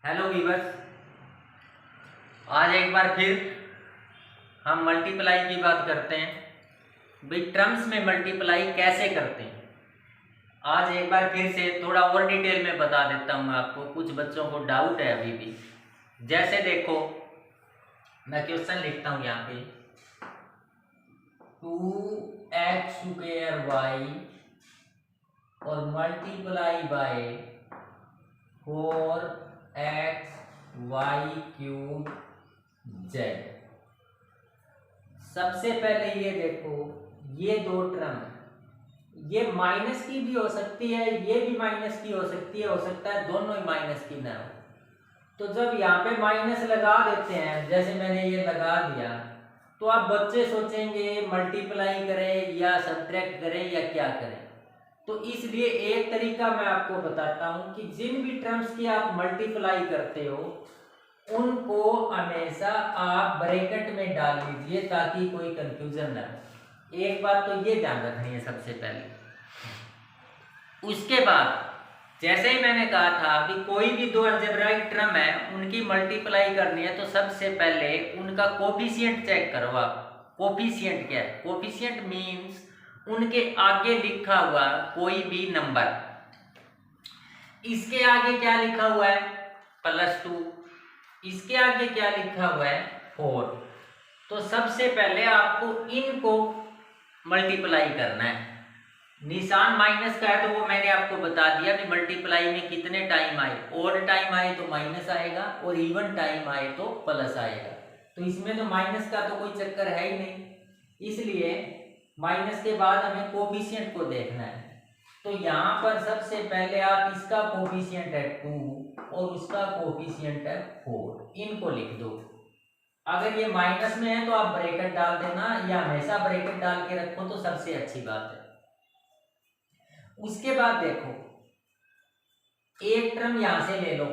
Hello viewers, आज एक बार फिर हम मल्टीप्लाई की बात करते हैं। भाई टर्म्स में मल्टीप्लाई कैसे करते हैं, आज एक बार फिर से थोड़ा और डिटेल में बता देता हूँ मैं आपको। कुछ बच्चों को डाउट है अभी भी। जैसे देखो, मैं क्वेश्चन लिखता हूँ यहाँ पे 2x² और मल्टीप्लाई बाय 4xy³ सबसे पहले ये देखो, ये दो टर्म है, ये माइनस की भी हो सकती है, ये भी माइनस की हो सकती है, हो सकता है दोनों ही माइनस की ना हो। तो जब यहाँ पे माइनस लगा देते हैं, जैसे मैंने ये लगा दिया, तो आप बच्चे सोचेंगे मल्टीप्लाई करें या सब्ट्रैक्ट करें या क्या करें। तो इसलिए एक तरीका मैं आपको बताता हूं कि जिन भी टर्म्स की आप मल्टीप्लाई करते हो उनको हमेशा आप ब्रैकेट में डाल लीजिए ताकि कोई कंफ्यूजन ना हो। एक बात तो ये ध्यान रखनी है सबसे पहले। उसके बाद जैसे ही मैंने कहा था कि कोई भी दो अलजेब्राइक टर्म है उनकी मल्टीप्लाई करनी है, तो सबसे पहले उनका कोफिशिएंट चेक करो आप। कोफिशिएंट क्या है? कोफिशिएंट मीन्स उनके आगे लिखा हुआ कोई भी नंबर। इसके आगे क्या लिखा हुआ है? +2। इसके आगे क्या लिखा हुआ है? 4। तो सबसे पहले आपको इनको मल्टीप्लाई करना है। निशान माइनस का है तो वो मैंने आपको बता दिया कि मल्टीप्लाई में कितने टाइम आए। ऑड टाइम आए तो माइनस आएगा और इवन टाइम आए तो प्लस आएगा। तो इसमें तो माइनस का तो कोई चक्कर है ही नहीं, इसलिए माइनस के बाद हमें कोफिशिएंट को देखना है। तो यहाँ पर सबसे पहले आप इसका कोफिशिएंट है 2 और उसका कोफिशिएंट है 4, इनको लिख दो। अगर ये माइनस में है तो आप ब्रैकेट डाल देना, या हमेशा ब्रैकेट डाल के रखो तो सबसे अच्छी बात है। उसके बाद देखो, एक टर्म यहां से ले लो,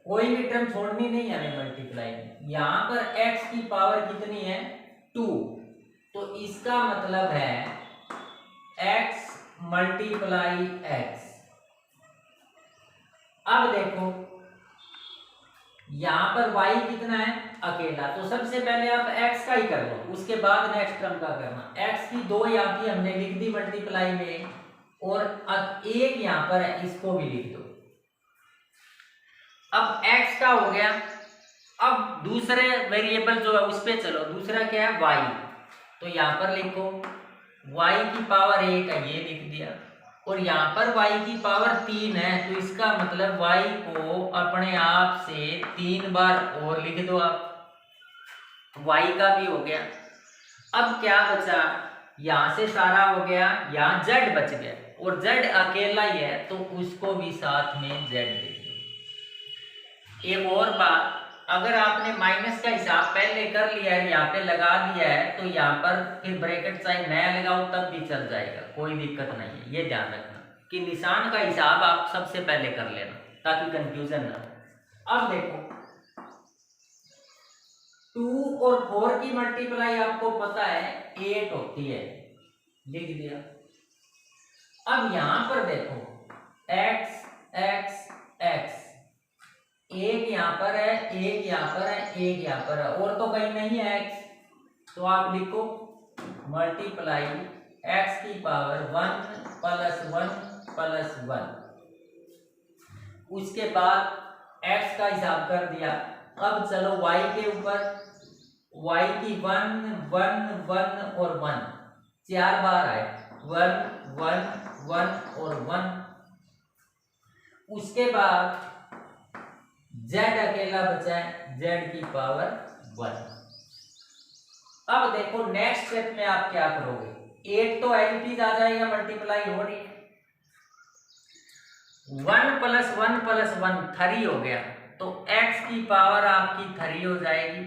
कोई भी टर्म छोड़नी नहीं है हमें मल्टीप्लाई में। यहां पर x की पावर कितनी है? 2। तो इसका मतलब है x मल्टीप्लाई x। अब देखो यहां पर y कितना है? अकेला। तो सबसे पहले आप x का ही कर लो, उसके बाद नेक्स्ट टर्म का करना। x की 2 यहाँ की हमने लिख दी मल्टीप्लाई में, और अब एक यहां पर है, इसको भी लिख दो। अब x का हो गया। अब दूसरे वेरिएबल जो है उस पे चलो। दूसरा क्या है? y। तो यहां पर लिखो y की पावर 1 है, ये लिख दिया। और यहाँ पर y की पावर 3 है, तो इसका मतलब y को अपने आप से 3 बार और लिख दो आप। y का भी हो गया। अब क्या बचा? यहाँ से सारा हो गया, यहाँ z बच गया, और z अकेला ही है तो उसको भी साथ में z लिख दो। एक और बात, अगर आपने माइनस का हिसाब पहले कर लिया है, यहाँ पे लगा दिया है, तो यहाँ पर फिर ब्रैकेट चाहे नया लगाओ तब भी चल जाएगा, कोई दिक्कत नहीं है। ये ध्यान रखना कि निशान का हिसाब आप सबसे पहले कर लेना ताकि कंफ्यूजन ना हो। अब देखो 2 और 4 की मल्टीप्लाई आपको पता है 8 होती है, लिख दिया। अब यहां पर देखो x x x, एक यहां पर है, एक यहां पर है, एक यहां पर है, और तो कहीं नहीं है x। तो आप लिखो मल्टीप्लाई x की पावर 1 + 1 + 1। उसके बाद x का हिसाब कर दिया। अब चलो y के ऊपर। y की 1 1 1 और 1 4 बार आए, 1 1 1 और 1। उसके बाद z अकेला बचा है, z की पावर 1। अब देखो नेक्स्ट स्टेप में आप क्या करोगे? 8 तो एलपीज आ जाएगा, मल्टीप्लाई हो रही है। 1 + 1 + 1 3 हो गया, तो x की पावर आपकी 3 हो जाएगी।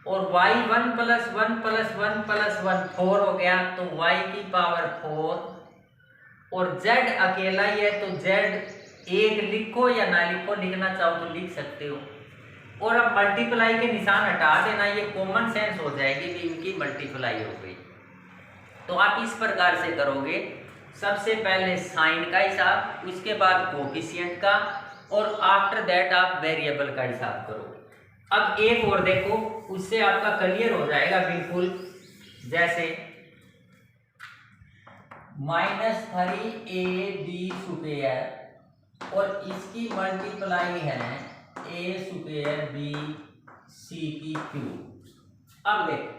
और y 1 + 1 + 1 + 1 4 हो गया, तो y की पावर 4। और z अकेला ही है, तो z एक लिखो या ना लिखो, लिखना चाहो तो लिख सकते हो। और अब मल्टीप्लाई के निशान हटा देना, ये कॉमन सेंस हो जाएगी कि इनकी मल्टीप्लाई हो गई। तो आप इस प्रकार से करोगे, सबसे पहले साइन का हिसाब, उसके बाद कोफिशिएंट का, और आफ्टर दैट आप वेरिएबल का हिसाब करोगे। अब एक और देखो, उससे आपका क्लियर हो जाएगा बिल्कुल। जैसे -3ab और इसकी मल्टीप्लाई है a²bc³। अब देखो,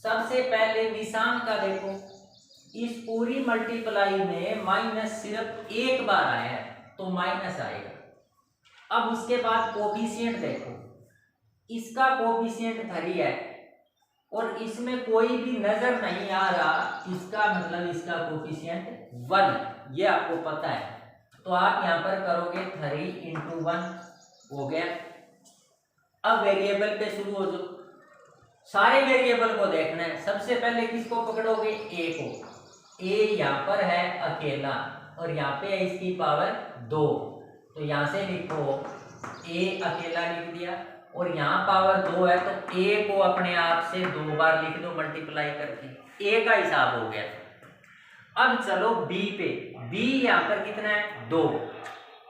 सबसे पहले निशान का देखो, इस पूरी मल्टीप्लाई में माइनस सिर्फ एक बार आया है तो माइनस आएगा। अब उसके बाद कोफिशिएंट देखो, इसका कोफिशिएंट 3 है और इसमें कोई भी नजर नहीं आ रहा, इसका मतलब इसका कोफिशिएंट 1, ये आपको पता है। तो आप यहां पर करोगे 3 × 1 हो गया। अब वेरिएबल पे शुरू हो जाओ, सारे वेरिएबल को देखना है। सबसे पहले किसको पकड़ोगे? ए को। ए यहाँ पर है अकेला और यहाँ पे है इसकी पावर 2, तो यहाँ से लिखो ए अकेला लिख दिया, और यहाँ पावर 2 है तो ए को अपने आप से 2 बार लिख दो मल्टीप्लाई करके, ए का हिसाब हो गया। अब चलो बी पे, बी यहाँ पर कितना है? 2,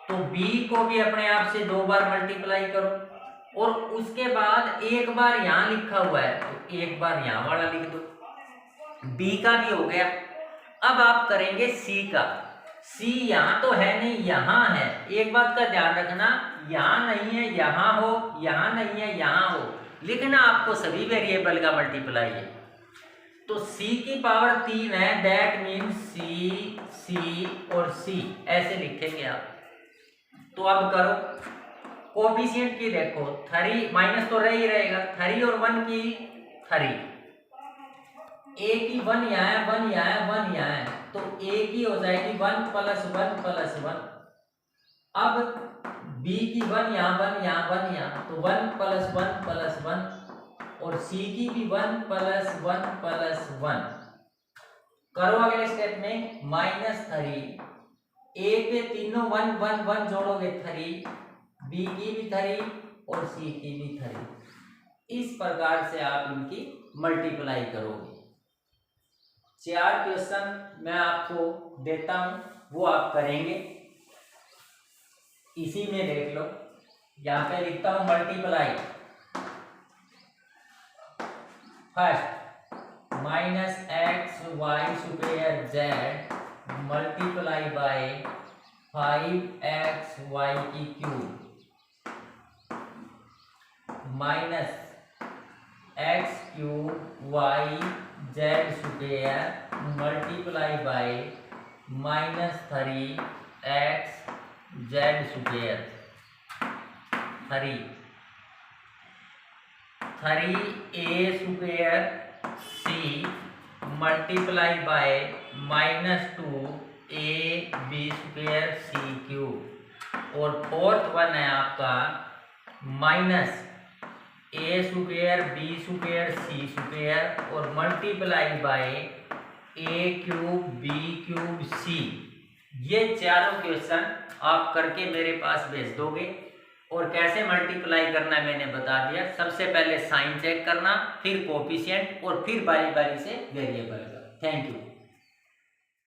तो बी को भी अपने आप से 2 बार मल्टीप्लाई करो, और उसके बाद एक बार यहाँ लिखा हुआ है तो एक बार यहाँ वाला लिख दो। बी का भी हो गया। अब आप करेंगे सी का। सी यहाँ तो है नहीं, यहाँ है। एक बात का ध्यान रखना, यहाँ नहीं है यहाँ हो, यहाँ नहीं है यहाँ हो, लिखना आपको सभी वेरिएबल का मल्टीप्लाई है। तो सी की पावर 3 है, दैट मीन सी, सी और सी, ऐसे लिखेंगे आप। तो अब करो, कोफिशिएंट की देखो 3, माइनस तो रह ही रहेगा, 3 और 1 की 3, ए की 1 यहाँ है, 1 यहाँ है, 1 यहाँ है, तो ए की हो जाएगी 1 + 1 + 1। अब बी की 1 यहाँ, 1 यहाँ, 1 यहाँ, तो 1 + 1 + 1, और सी की भी 1 + 1 + 1। करो अगले स्टेप में -3, ए पे तीनों 1 1 1 जोड़ोगे 3, बी की भी 3 और सी की भी 3। इस प्रकार से आप इनकी मल्टीप्लाई करोगे। 4 क्वेश्चन मैं आपको देता हूं, वो आप करेंगे। इसी में देख लो, यहां पे लिखता हूं multiply. First -xy² multiply by 5xy³ -x³ multiply by -3xz²। 3a² multiply by -2ab²c³। और फोर्थ वन है आपका -a²b²c² और मल्टीप्लाई बाय a³b³c। ये चारों क्वेश्चन आप करके मेरे पास भेज दोगे। और कैसे मल्टीप्लाई करना है मैंने बता दिया। सबसे पहले साइन चेक करना, फिर कोफिशिएंट और फिर बारी बारी से वेरिएबल का। Thank you.